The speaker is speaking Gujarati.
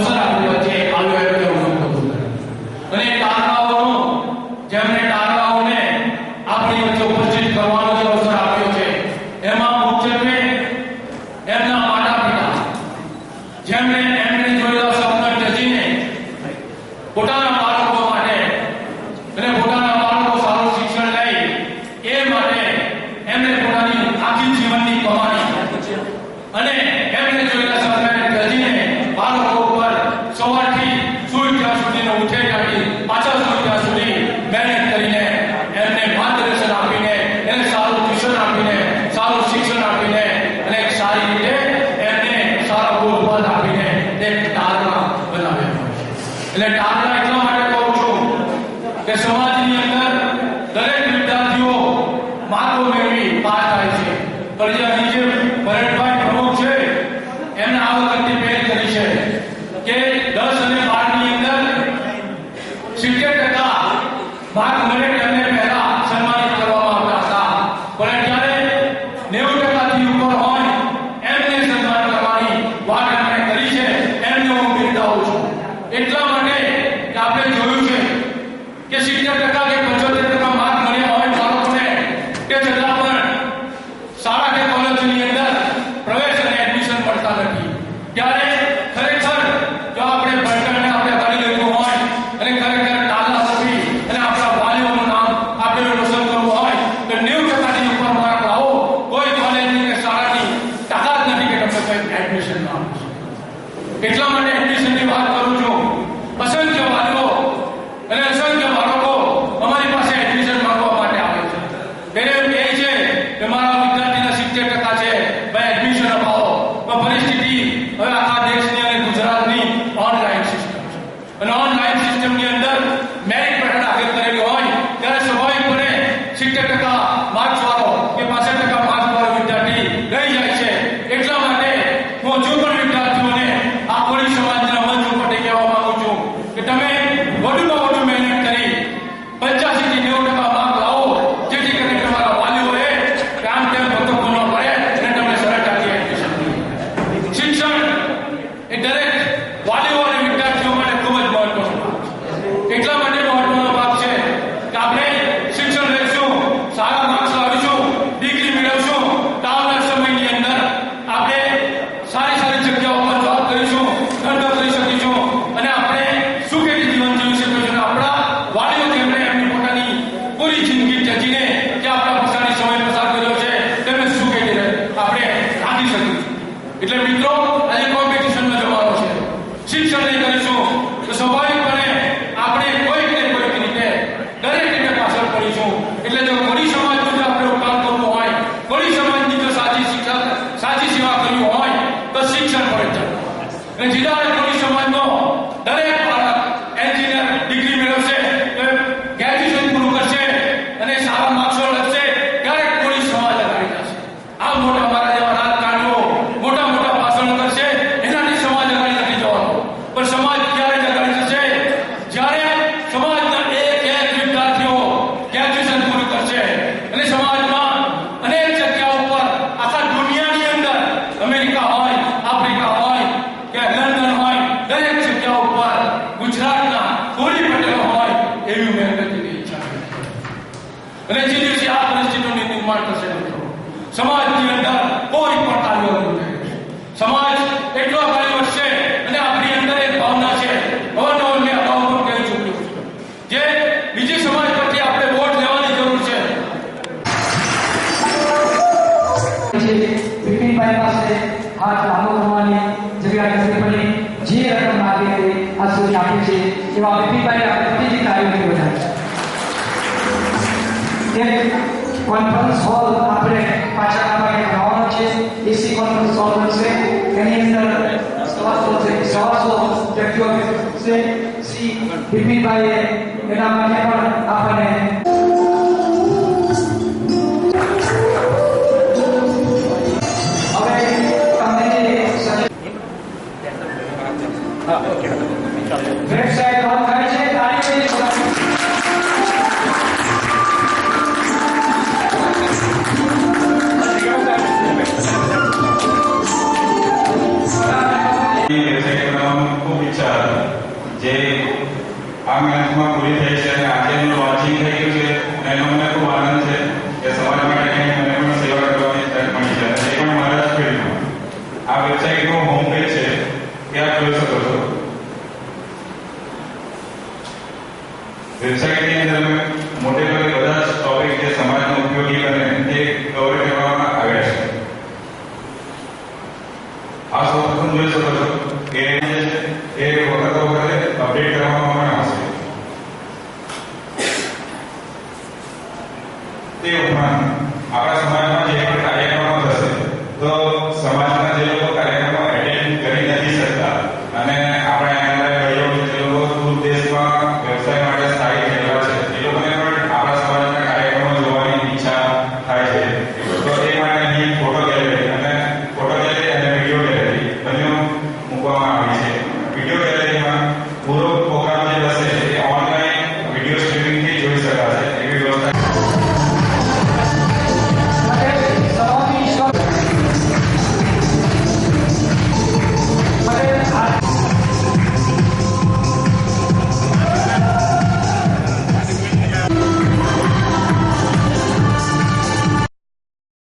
અવસર આપ્યો છે આવ્યો એટલે હું કહું અને તારકાઓનો જેમને તારકાઓને આપણી વચ્ચે ઉપસ્થિત કરવાનો જે અવસર આપ્યો છે એમાં મુખ્યત્વે એમના માતા પિતા જેમણે એમણે જોયેલા સપના ટચીને પોતાના બાળકો માટે અને પોતાના બાળકો સારું શિક્ષણ લે એ માટે એમણે પોતાની આખી જીવનની કમાણી અને એમણે જોયેલા સપનાને ટચીને બાળકો ઉપર સવારથી સૂઈ ત્યાં સુધીનો ઉઠે ત્યાંથી પાછા સૂઈ ત્યાં સુધી મહેનત કરીને એમને માર્ગદર્શન આપીને એને સારું ટ્યુશન આપીને સારું શિક્ષણ આપીને અને એક સારી રીતે એમને સારા બોધપાઠ આપીને એક તારણા બનાવ્યા એટલે તારણા એટલા માટે કહું છું કે સમાજની અંદર દરેક વિદ્યાર્થીઓ માર્કો મેળવી પાસ થાય છે પણ જે અહીં જે ભરતભાઈ પ્રમુખ છે એમને આ વખતે પહેલ કરી છે કે 10 અને 12 ની અંદર 70% માર્ક મળે તેમને પહેલા સન્માનિત કરવામાં આવતા હતા પણ જ્યારે 90% થી ઉપર હોય એમને સન્માન કરવાની વાત એમણે કરી છે એમને હું બિરદાવું છું એટલા માટે કે આપણે જોયું છે કે 70% કે 75% માર્ક મળ્યા હોય બાળકોને તે છતાં પણ શાળા કે કોલેજની અંદર પ્રવેશ અને એડમિશન મળતા નથી ત્યારે ખરેખર જો આપણે ભણતરને આપણે કરી લેવું હોય અને ખરેખર તાલના આપી અને આપણા વાલીઓનું નામ આપણે રોશન કરવું હોય તો 90% ની ઉપર માર્ક લાવો કોઈ કોલેજની કે શાળાની તાકાત નથી કે તમે કંઈ એડમિશન ના આપો એટલા માટે એડમિશનની વાત કરું છું અસંખ્ય વાલીઓ અને અસંખ્ય બાળકો અમારી પાસે એડમિશન માંગવા માટે આવે છે તેને એમ કહે છે કે મારા વિદ્યાર્થીના 70% છે ભાઈ એડમિશન અપાવો પણ પરિસ્થિતિ હવે આખા દેશની અને ગુજરાતની ઓનલાઈન સિસ્ટમ છે અને ઓનલાઈન સિસ્ટમની અંદર મેરિટ પર દાખલ કરેલી હોય ત્યારે સ્વાભાવિકપણે 70% માર્ક્સ વાળો કે 65% માર્ક્સ વાળો વિદ્યાર્થી રહી જાય છે એટલા માટે હું હજુ પણ વિદ્યાર્થીઓને આ કોળી સમાજના મંચ ઉપર કહેવા માંગુ છું કે તમે વધુમાં વધુ મહેનત કરી 85 થી 90% માર્ક લાવો જેથી કરીને તમારા વાલીઓએ કામ તેમ ભટકવું ન પડે અને તમને સરળતાથી એડમિશન મળે શિક્ષણ એ દરેક વાલીઓ અને વિદ્યાર્થીઓ માટે ખૂબ જ મહત્વનો ભાગ છે એટલા માટે મહત્વનો ભાગ છે કે આપણે શિક્ષણ લઈશું સારા માર્ક્સ લાવીશું ડિગ્રી મેળવશું તો આવનાર સમયની અંદર આપણે સારી સારી જગ્યાઓ પર જોબ કરીશું ધંધો કરી શકીશું અને આપણે સુખી જીવન જીવી શકીશું આપણા વાલીઓ જેમણે એમની પોતાની પૂરી જિંદગી ટચીને કે આપણા પોતાની સમય પસાર કર્યો છે તેમને સુખી આપણે રાખી શકીશું એટલે મિત્રો આજે કોમ્પિટિશનનો જમાનો છે શિક્ષણ નહીં કરીશું તો સ્વાભાવિકપણે આપણે કોઈક ને કોઈક રીતે દરેક રીતે પાછળ પડીશું એટલે જો કોળી સમાજનું જો આપણે કામ કરવું હોય કોળી સમાજની જો સાચી સેવા કરવી હોય તો શિક્ષણ પડે છે અને જીદારે કોળી સમાજનો દરેક બાળક એન્જિનિયર ડિગ્રી મેળવશે તો ગ્રેજ્યુએશન પૂરું કરશે અને સારા માર્ક્સો લખશે ત્યારે કોળી સમાજ આગળ જશે આ મોટા અમારા જેવા રાજકારણીઓ મોટા મોટા ભાષણો કરશે એનાથી સમાજ આગળ નથી જવાનો પણ સમાજ ક્યારે જ આગળ જશે જ્યારે સમાજના એક વિદ્યાર્થીઓ ગ્રેજ્યુએશન પૂરું કરશે અને સમાજમાં અનેક જગ્યાઓ ઉપર આખા દુનિયાની અંદર અમેરિકા હોય આફ્રિકા હોય કે લંડન હોય દરેક જગ્યાઓ ઉપર ગુજરાતના કોળી પટેલો હોય એવી મહેનતની ઈચ્છા અને જે દિવસે આ પરિસ્થિતિનું નિર્માણ થશે મિત્રો સમાજની અંદર કોઈ પણ કાર્ય નહીં સમાજ એટલો કાર્ય વધશે અને આપણી અંદર એક ભાવના છે અવારનવાર મેં અગાઉ પણ કહી ચૂક્યો છું જે બીજી સમાજ પરથી આપણે વોટ લેવાની જરૂર છે વિપિનભાઈ પાસે હાથ લાંબો કરવાની જગ્યા નથી પડી જે રકમ માગે તે આજ સુધી આપી છે એવા વિપિનભાઈ આપણે બધી કાર્યોની વધારે એક કોન્ફરન્સ હોલ આપણે પાછળ આપણે બનાવવાનો છે એસી કોન્ફરન્સ હોલ બનશે એની અંદર સવાસો વ્યક્તિઓ છે શ્રી વિપિનભાઈએ એના માટે પણ આપણને વેબસાઇટ ઓન થાય છે તારીખ વેબસાઇટ બનાવવાની ખૂબ ઈચ્છા હતી, જે આ મહેનતમાં પૂરી થઈ છે અને આજે એનું લોન્ચિંગ થઈ ગયું છે. એનો મને ખૂબ આનંદ છે કે સમાજ માટે કંઈ મને પણ સેવા કરવાની તક મળી છે, એ પણ મારા જ ફિલ્ડમાં. આ વેબસાઇટનું હોમ પેજ છે, એ આપ જોઈ શકો છો. વેબસાઇટની અંદર અમે મોટે ભાગે બધા જ ટોપિક જે સમાજને ઉપયોગી બને તે કવર કરવામાં આવ્યા છે. આ સૌપ્રથમ જોઈ શકો છો